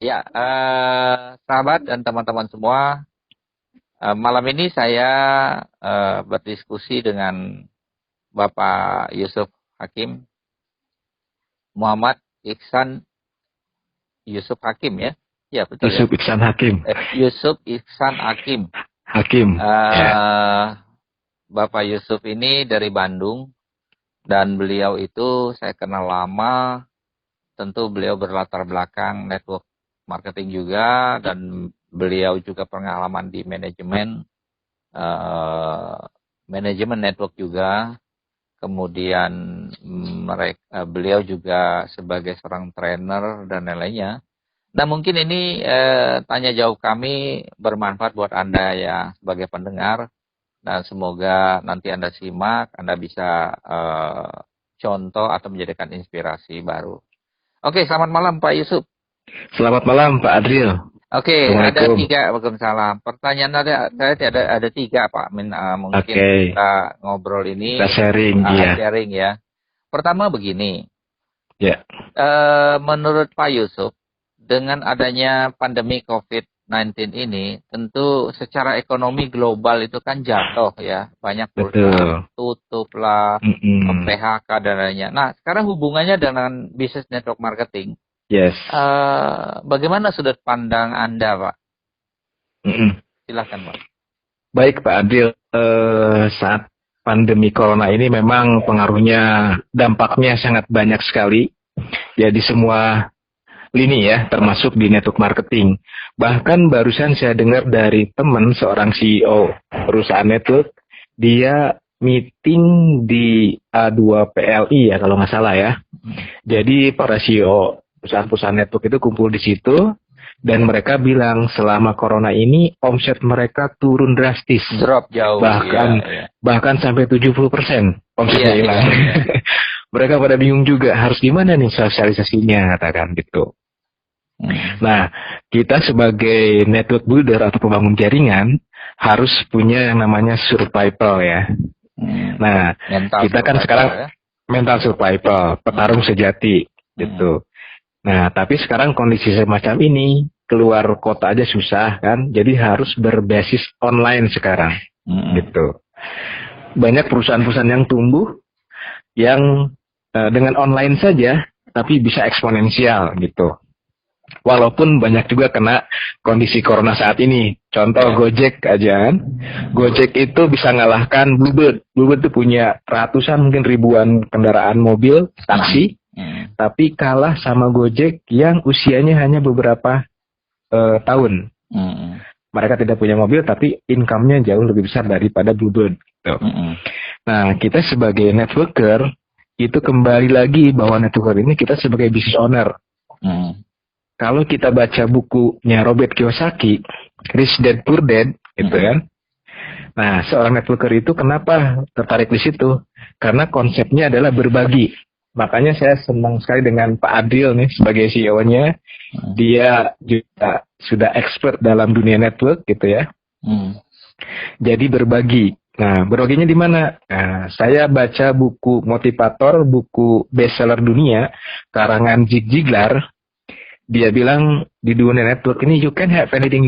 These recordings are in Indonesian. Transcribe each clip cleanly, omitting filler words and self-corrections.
Ya, sahabat dan teman-teman semua, malam ini saya berdiskusi dengan Bapak Yusuf Hakim, Muhammad Iksan Yusuf Hakim ya? Ya betul Yusuf ya. Iksan Hakim. Yusuf Iksan Hakim. Hakim. Bapak Yusuf ini dari Bandung dan beliau itu saya kenal lama. Tentu beliau berlatar belakang network marketing juga dan beliau juga pengalaman di manajemen network juga. Kemudian beliau juga sebagai seorang trainer dan lain-lainnya. Nah mungkin ini tanya jawab kami bermanfaat buat Anda ya sebagai pendengar. Dan semoga nanti Anda simak, Anda bisa contoh atau menjadikan inspirasi baru. Oke, selamat malam Pak Yusuf. Selamat malam Pak Adril. Oke, ada 3. Waalaikumsalam. Pertanyaan ada 3 Pak. Mungkin kita ngobrol ini. Kita sharing, sharing ya. Pertama begini. Ya. Menurut Pak Yusuf, dengan adanya pandemi COVID-19 ini, tentu secara ekonomi global itu kan jatuh ya. Banyak perusahaan tutup lah, PHK dan lainnya. Nah, sekarang hubungannya dengan bisnis network marketing. Yes. Bagaimana sudut pandang Anda, Pak? Silakan, Pak. Baik, Pak Adil. Saat pandemi corona ini memang pengaruhnya, dampaknya sangat banyak sekali. Ya di semua lini ya, termasuk di network marketing. Bahkan barusan saya dengar dari teman seorang CEO perusahaan network, dia meeting di A2PLI ya kalau nggak salah ya. Jadi para CEO perusahaan-perusahaan network itu kumpul di situ dan mereka bilang selama corona ini omset mereka turun drastis. Drop jauh. Bahkan sampai 70% omsetnya hilang. Mereka pada bingung juga harus gimana nih sosialisasinya, katakan gitu. Nah, kita sebagai network builder atau pembangun jaringan harus punya yang namanya survival ya. Nah, kita kan sekarang mental survival, petarung sejati gitu. Nah, tapi sekarang kondisi semacam ini, keluar kota aja susah kan, jadi harus berbasis online sekarang gitu. Banyak perusahaan-perusahaan yang tumbuh yang dengan online saja tapi bisa eksponensial gitu. Walaupun banyak juga kena kondisi corona saat ini. Contoh Gojek aja kan. Gojek itu bisa ngalahkan Bluebird. Bluebird itu punya ratusan mungkin ribuan kendaraan mobil, taksi. Tapi kalah sama Gojek yang usianya hanya beberapa tahun. Mereka tidak punya mobil tapi income-nya jauh lebih besar daripada Bluebird gitu. Nah, kita sebagai networker itu kembali lagi bahwa networker ini kita sebagai business owner. Kalau kita baca bukunya Robert Kiyosaki, Rich Dad Poor Dad, gitu kan. Nah, seorang networker itu kenapa tertarik di situ? Karena konsepnya adalah berbagi. Makanya saya senang sekali dengan Pak Adil nih sebagai CEO-nya. Dia juga sudah expert dalam dunia network gitu ya. Jadi berbagi. Nah, berbaginya di mana? Nah, saya baca buku motivator, buku bestseller dunia, karangan Zig Ziglar. Dia bilang di dunia network ini you can have anything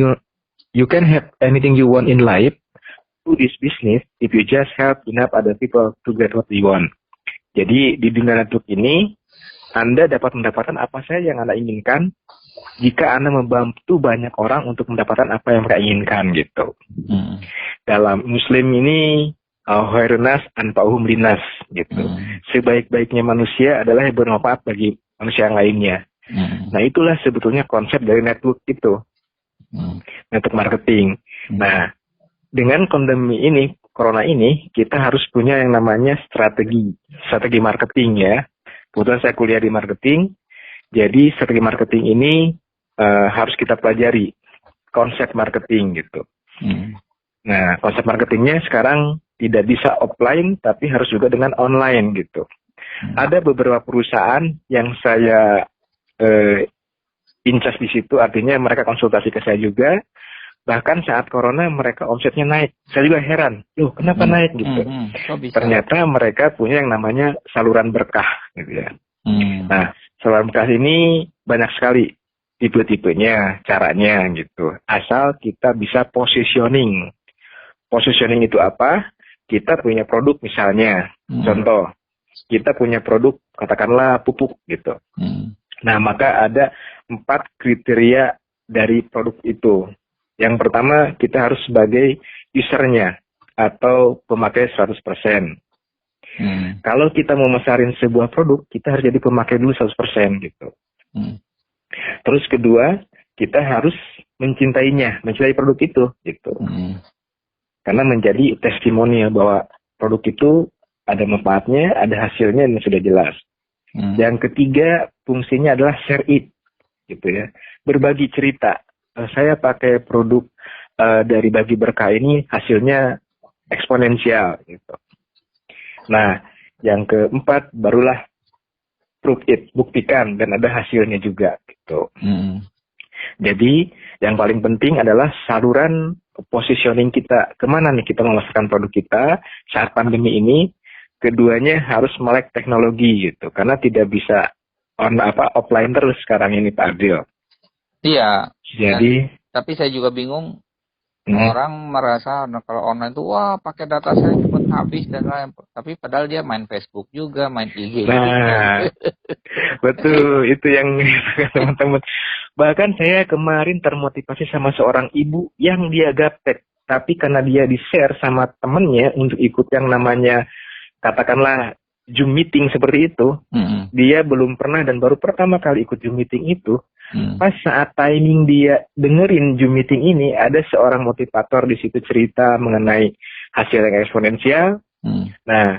you want in life through this business if you just help enough other people to get what you want. Jadi di dunia network ini Anda dapat mendapatkan apa saja yang Anda inginkan jika Anda membantu banyak orang untuk mendapatkan apa yang mereka inginkan gitu. Dalam Muslim ini khairunas anfa'uhum linnas gitu. Sebaik-baiknya manusia adalah yang bermanfaat bagi manusia yang lainnya. Nah, itulah sebetulnya konsep dari network itu. Network marketing. Nah, dengan pandemi ini, corona ini, kita harus punya yang namanya strategi marketing ya. Kebetulan saya kuliah di marketing, jadi strategi marketing ini harus kita pelajari konsep marketing gitu. Nah, konsep marketingnya sekarang tidak bisa offline, tapi harus juga dengan online gitu. Ada beberapa perusahaan yang saya incas di situ, artinya mereka konsultasi ke saya juga. Bahkan saat corona mereka omsetnya naik. Saya juga heran, loh kenapa naik gitu. Ternyata mereka punya yang namanya saluran berkah gitu ya. Nah, saluran berkah ini banyak sekali. tipe-tipenya, caranya gitu. Asal kita bisa positioning. Positioning itu apa? Kita punya produk misalnya, contoh, kita punya produk katakanlah pupuk gitu. Nah, maka ada 4 kriteria dari produk itu. Yang pertama, kita harus sebagai usernya atau pemakai 100%. Kalau kita mau mesarin sebuah produk, kita harus jadi pemakai dulu 100% gitu. Terus kedua, kita harus mencintainya, mencintai produk itu gitu. Karena menjadi testimoni bahwa produk itu ada manfaatnya, ada hasilnya dan sudah jelas. Yang ketiga, fungsinya adalah share it gitu ya. Berbagi cerita. Saya pakai produk dari Bagi Berkah ini hasilnya eksponensial gitu. Nah, yang keempat barulah prove it, buktikan dan ada hasilnya juga gitu. Jadi yang paling penting adalah saluran positioning kita, kemana nih kita memasarkan produk kita saat pandemi ini. Keduanya harus melek teknologi gitu, karena tidak bisa offline terus sekarang ini Pak Adil. Iya. Jadi tapi saya juga bingung. Orang merasa kalau online tuh wah pakai data saya cepat habis dan lain. Tapi padahal dia main Facebook juga, main IG. Nah, betul itu yang teman-teman. Bahkan saya kemarin termotivasi sama seorang ibu yang dia gaptek, tapi karena dia di-share sama temennya untuk ikut yang namanya katakanlah Zoom meeting seperti itu, dia belum pernah dan baru pertama kali ikut Zoom meeting itu. Pas saat timing dia dengerin Zoom meeting ini, ada seorang motivator di situ cerita mengenai hasil yang eksponensial. Nah,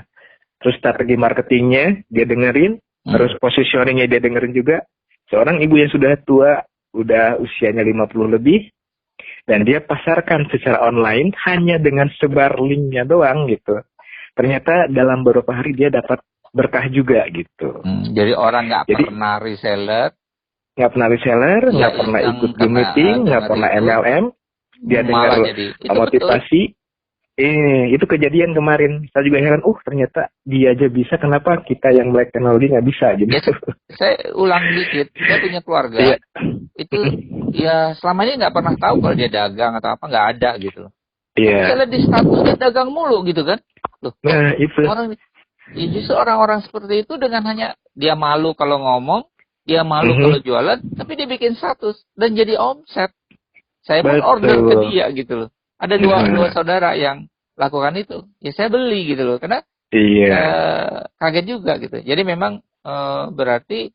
terus strategi marketingnya dia dengerin, terus positioningnya dia dengerin juga. Seorang ibu yang sudah tua, udah usianya 50 lebih, dan dia pasarkan secara online hanya dengan sebar linknya doang gitu. Ternyata dalam beberapa hari dia dapat berkah juga gitu. Jadi orang nggak pernah reseller, nggak pernah ikut Zoom meeting, nggak pernah MLM, dia dengar motivasi. Itu kejadian kemarin. Saya juga heran, ternyata dia aja bisa, kenapa kita yang melek teknologi nggak bisa gitu. Ya, saya ulang dikit, saya punya keluarga. Itu ya selama ini nggak pernah tahu kalau dia dagang atau apa, nggak ada gitu. Saya lihat di status dia dagang mulu gitu kan. Loh, nah itu. Justru orang-orang seperti itu dengan hanya dia malu kalau ngomong, dia malu kalau jualan, tapi dia bikin status dan jadi omset. Saya pun order ke dia gitu loh. Ada dua saudara yang lakukan itu. Ya saya beli gitu loh. Karena kaget juga gitu. Jadi memang berarti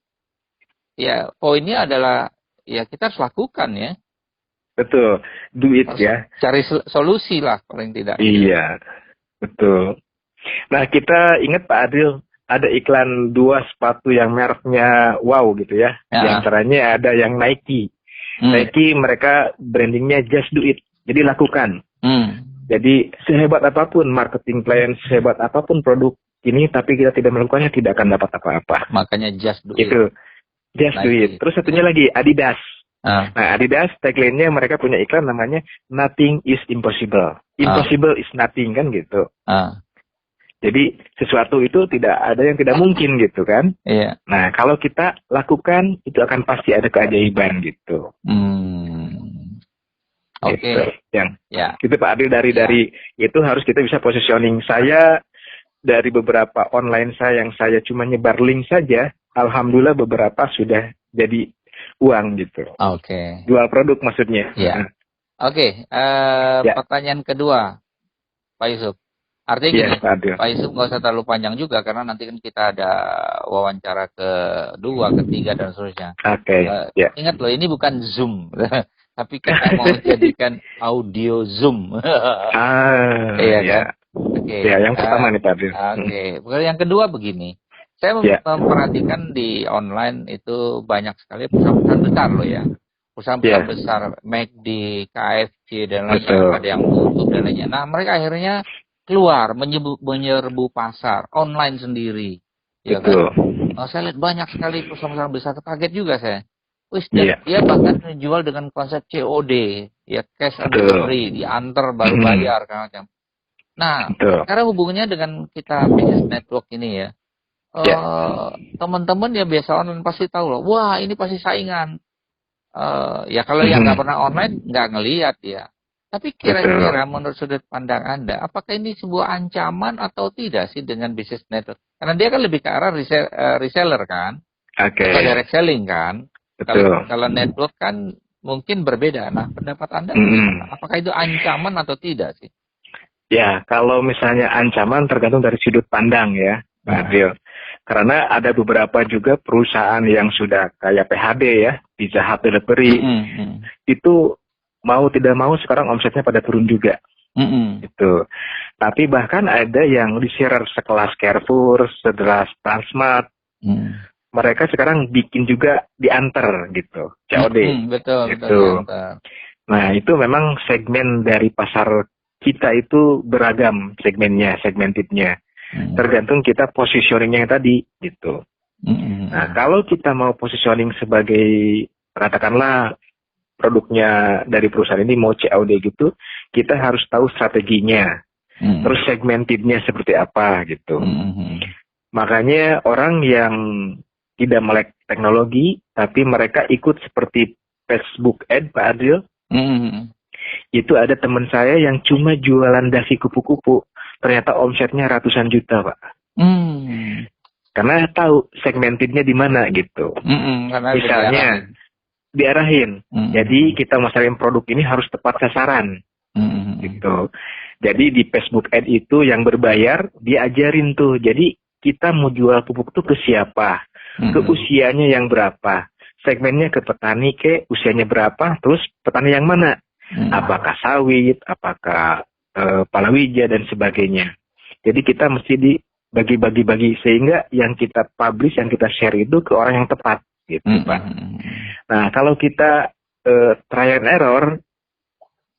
ya poinnya adalah ya kita harus lakukan ya. Betul. Do it ya. Cari solusi lah paling tidak. Iya. Betul. Nah kita ingat Pak Adil, ada iklan 2 sepatu yang mereknya wow gitu ya. Di antaranya ada yang Nike. Nike mereka brandingnya just do it. Jadi lakukan. Jadi sehebat apapun marketing plan, sehebat apapun produk ini, tapi kita tidak melakukannya tidak akan dapat apa-apa. Makanya just do it. Itu. Just do it. Terus satunya lagi Adidas. Nah Adidas tagline-nya mereka punya iklan namanya nothing is impossible. Impossible is nothing kan gitu. Jadi sesuatu itu tidak ada yang tidak mungkin gitu kan. Iya. Nah kalau kita lakukan itu akan pasti ada keajaiban gitu. Oke. Gitu. Itu Pak Adil dari itu harus kita bisa positioning. Saya dari beberapa online saya yang saya cuma nyebar link saja, alhamdulillah beberapa sudah jadi uang gitu. Oke. Jual produk maksudnya. Iya. Oke. Pertanyaan kedua, Pak Yusuf. Artinya gini, Pak Yusuf nggak usah terlalu panjang juga karena nanti kan kita ada wawancara kedua, ketiga dan seterusnya. Oke. Ingat loh, ini bukan Zoom, tapi kita mau jadikan audio Zoom. Iya kan? Oke. Ya, yang pertama nih Pak. Oke. Yang kedua begini, saya memperhatikan di online itu banyak sekali perusahaan besar loh ya. Perusahaan besar, McD, KFC dan lainnya, ada yang tutup dan lainnya. Nah mereka akhirnya keluar menyerbu pasar online sendiri, ya kan? Saya lihat banyak sekali perusahaan besar, kaget juga saya. Dia bahkan menjual dengan konsep COD, ya cash on delivery, diantar baru bayar kan macam. Nah, karena hubungannya dengan kita business network ini ya, teman-teman ya biasa online pasti tahu loh, wah ini pasti saingan. Ya kalau yang nggak pernah online nggak ngelihat ya. Tapi kira-kira menurut sudut pandang Anda, apakah ini sebuah ancaman atau tidak sih dengan bisnis network? Karena dia kan lebih ke arah reseller kan, atau direct selling kan. Kalau network kan mungkin berbeda. Nah, pendapat Anda bagaimana? Apakah itu ancaman atau tidak sih? Ya, kalau misalnya ancaman tergantung dari sudut pandang ya, Pak Adil. Karena ada beberapa juga perusahaan yang sudah kayak PHD ya, Pizza Hut Delivery, itu mau tidak mau sekarang omsetnya pada turun juga. Gitu. Tapi bahkan ada yang di-share sekelas Carrefour, sekelas Transmart. Mereka sekarang bikin juga diantar gitu, COD. Betul, gitu. Betul. Nah, itu memang segmen dari pasar kita itu beragam segmennya, segmentednya. Tergantung kita positioningnya yang tadi gitu. Nah, kalau kita mau positioning sebagai katakanlah produknya dari perusahaan ini mau COD gitu, kita harus tahu strateginya. Terus segmentednya seperti apa gitu. Makanya orang yang tidak melek teknologi, tapi mereka ikut seperti Facebook Ad, Pak Adil. Itu ada teman saya yang cuma jualan dasi kupu-kupu. Ternyata omsetnya ratusan juta, Pak. Karena tahu segmentednya di mana gitu. Misalnya diarahin. Jadi kita masarin produk ini harus tepat sasaran. Gitu. Jadi di Facebook Ad itu yang berbayar, dia ajarin tuh. Jadi kita mau jual pupuk itu ke siapa? Ke usianya yang berapa? Segmennya ke petani ke usianya berapa? Terus petani yang mana? Apakah sawit? Apakah palawija dan sebagainya. Jadi kita mesti dibagi-bagi sehingga yang kita publish, yang kita share itu ke orang yang tepat. Gitu, Pak. Nah, kalau kita try and error,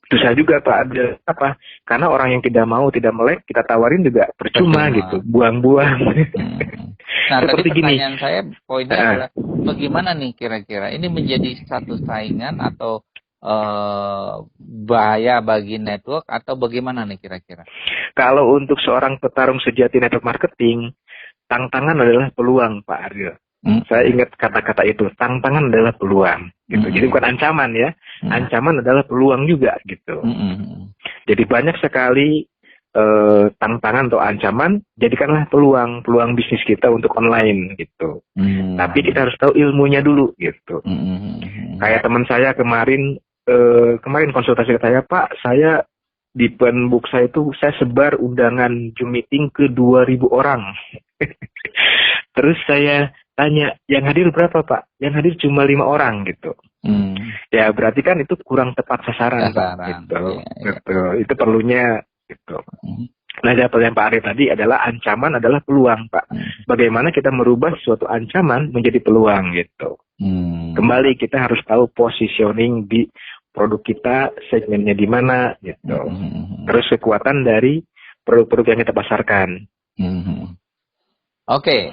susah juga Pak. Apa? Karena orang yang tidak mau, tidak melek, kita tawarin juga percuma gitu, buang-buang. Nah, tadi pertanyaan saya poinnya adalah bagaimana nih kira-kira ini menjadi satu saingan atau bahaya bagi network atau bagaimana nih kira-kira? Kalau untuk seorang petarung sejati network marketing, tantangan adalah peluang, Pak Aryo. Saya ingat kata-kata itu, tantangan adalah peluang gitu. Jadi bukan ancaman ya, ancaman adalah peluang juga gitu. Jadi banyak sekali tantangan atau ancaman, jadikanlah peluang bisnis kita untuk online gitu. Tapi kita harus tahu ilmunya dulu gitu. Kayak teman saya kemarin konsultasi ke saya, Pak, saya di penbook saya itu saya sebar undangan Zoom meeting ke 2.000 orang. Terus saya tanya, yang hadir berapa Pak? Yang hadir cuma 5 orang gitu. Ya berarti kan itu kurang tepat sasaran Pak. Gitu. Gitu. Itu perlunya gitu. Nah, jawaban Pak Ari tadi adalah ancaman adalah peluang Pak. Bagaimana kita merubah suatu ancaman menjadi peluang gitu. Kembali kita harus tahu positioning di produk kita, segmennya di mana gitu. Terus kekuatan dari produk-produk yang kita pasarkan. Oke,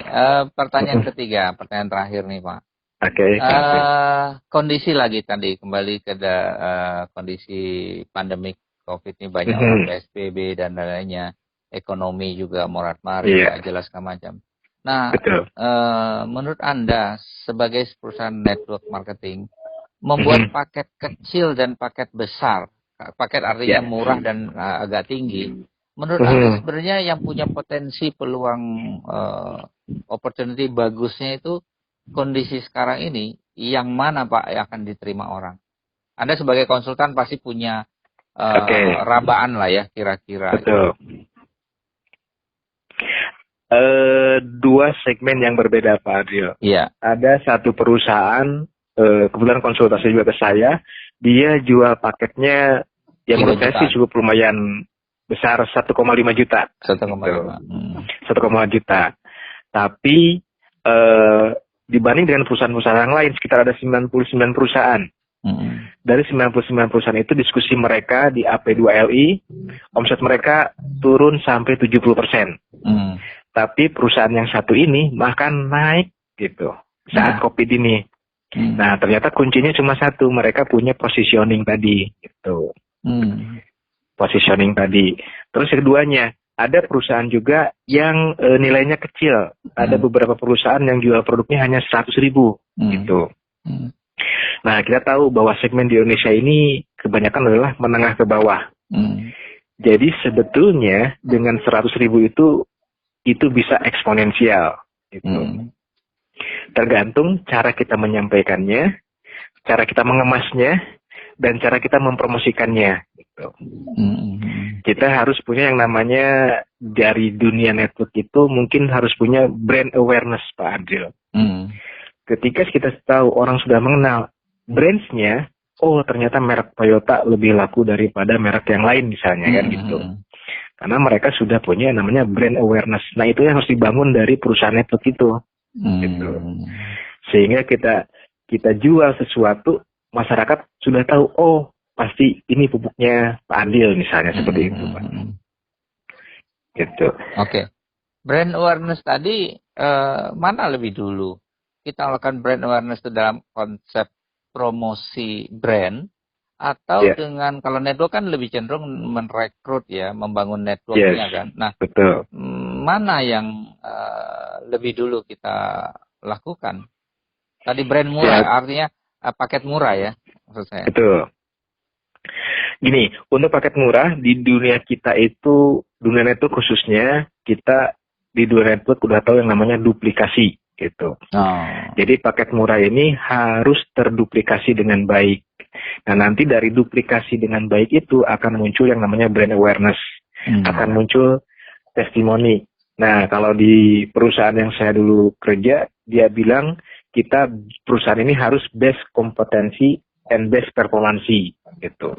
pertanyaan ketiga, pertanyaan terakhir nih Pak. Oke. Kondisi lagi tadi, kembali ke kondisi pandemik COVID ini, banyak orang PSBB dan lainnya, ekonomi juga morat-marit, gak jelas macam. Nah, menurut Anda sebagai perusahaan network marketing, membuat paket kecil dan paket besar, paket artinya murah dan agak tinggi, menurut Anda sebenarnya yang punya potensi peluang opportunity bagusnya itu kondisi sekarang ini, yang mana Pak yang akan diterima orang? Anda sebagai konsultan pasti punya rabaan lah ya kira-kira. Betul. Dua segmen yang berbeda Pak Adil. Iya. Ada satu perusahaan, kebetulan konsultasi juga ke saya, dia jual paketnya yang menurut saya sih cukup lumayan besar, 1,5 juta. 1,5 juta. Tapi dibanding dengan perusahaan-perusahaan yang lain, sekitar ada 99 perusahaan. Dari 99 perusahaan itu diskusi mereka di AP2LI, omset mereka turun sampai 70%. Tapi perusahaan yang satu ini bahkan naik gitu saat COVID ini. Nah, ternyata kuncinya cuma satu, mereka punya positioning tadi gitu. Positioning tadi. Terus keduanya, ada perusahaan juga yang nilainya kecil. Ada beberapa perusahaan yang jual produknya hanya 100.000 gitu. Nah, kita tahu bahwa segmen di Indonesia ini kebanyakan adalah menengah ke bawah. Jadi sebetulnya dengan 100.000 itu bisa eksponensial. Gitu. Tergantung cara kita menyampaikannya, cara kita mengemasnya, dan cara kita mempromosikannya. Gitu. Kita harus punya yang namanya dari dunia network itu mungkin harus punya brand awareness, Pak Adil. Ketika kita tahu orang sudah mengenal brands-nya, oh ternyata merek Toyota lebih laku daripada merek yang lain misalnya kan gitu. Karena mereka sudah punya yang namanya brand awareness. Nah itu yang harus dibangun dari perusahaan network itu. Gitu. Sehingga kita jual sesuatu, masyarakat sudah tahu, oh pasti ini pupuknya Pak Adil misalnya seperti itu, Pak. Gitu. Oke. Brand awareness tadi mana lebih dulu? Kita lakukan brand awareness itu dalam konsep promosi brand atau dengan kalau network kan lebih cenderung merekrut ya, membangun networknya kan. Nah, betul. Mana yang lebih dulu kita lakukan? Tadi brand murah artinya paket murah ya maksud saya. Betul. Gini, untuk paket murah di dunia kita itu, dunia network khususnya, kita di dunia network udah tahu yang namanya duplikasi gitu. Jadi paket murah ini harus terduplikasi dengan baik. Nah nanti dari duplikasi dengan baik itu akan muncul yang namanya brand awareness, akan muncul testimoni. Nah kalau di perusahaan yang saya dulu kerja, dia bilang kita perusahaan ini harus best kompetensi and best performance gitu.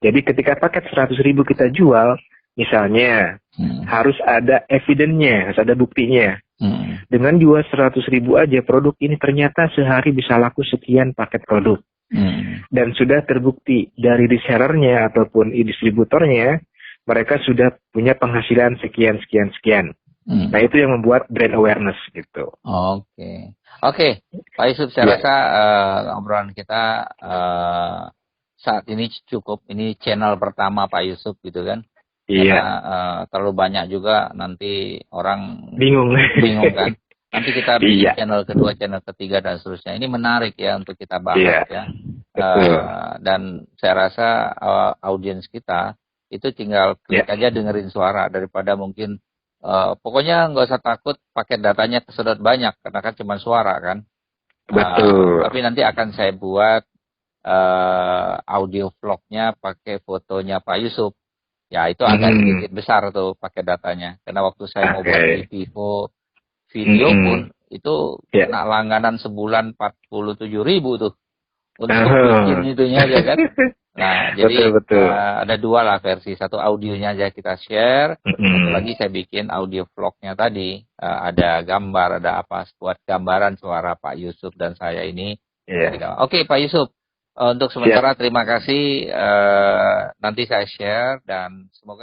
Jadi ketika paket 100.000 kita jual, misalnya harus ada evidence-nya, harus ada buktinya. Dengan jual 100.000 aja produk ini ternyata sehari bisa laku sekian paket produk. Dan sudah terbukti dari resellernya ataupun distributornya, mereka sudah punya penghasilan sekian. Nah itu yang membuat brand awareness gitu. Oke, Pak Yusuf, saya rasa obrolan kita saat ini cukup. Ini channel pertama Pak Yusuf gitu kan. Karena terlalu banyak juga nanti orang bingung kan. Nanti kita bikin channel kedua, channel ketiga dan seterusnya. Ini menarik ya untuk kita bahas ya. Dan saya rasa audiens kita itu tinggal klik aja dengerin suara daripada mungkin pokoknya nggak usah takut pakai datanya kesedot banyak karena kan cuma suara kan. Betul. Tapi nanti akan saya buat audio vlognya pakai fotonya Pak Yusuf. Ya itu agak sedikit besar tuh pakai datanya. Karena waktu saya mau buat di Vivo video pun itu kena langganan sebulan 47.000 tuh untuk bikin itunya aja kan. Nah jadi betul. Ada dua lah versi. Satu audionya aja kita share. Satu lagi saya bikin audio vlognya tadi. Ada gambar, ada apa buat gambaran suara Pak Yusuf dan saya ini. Oke Pak Yusuf. Untuk sementara terima kasih. Nanti saya share dan semoga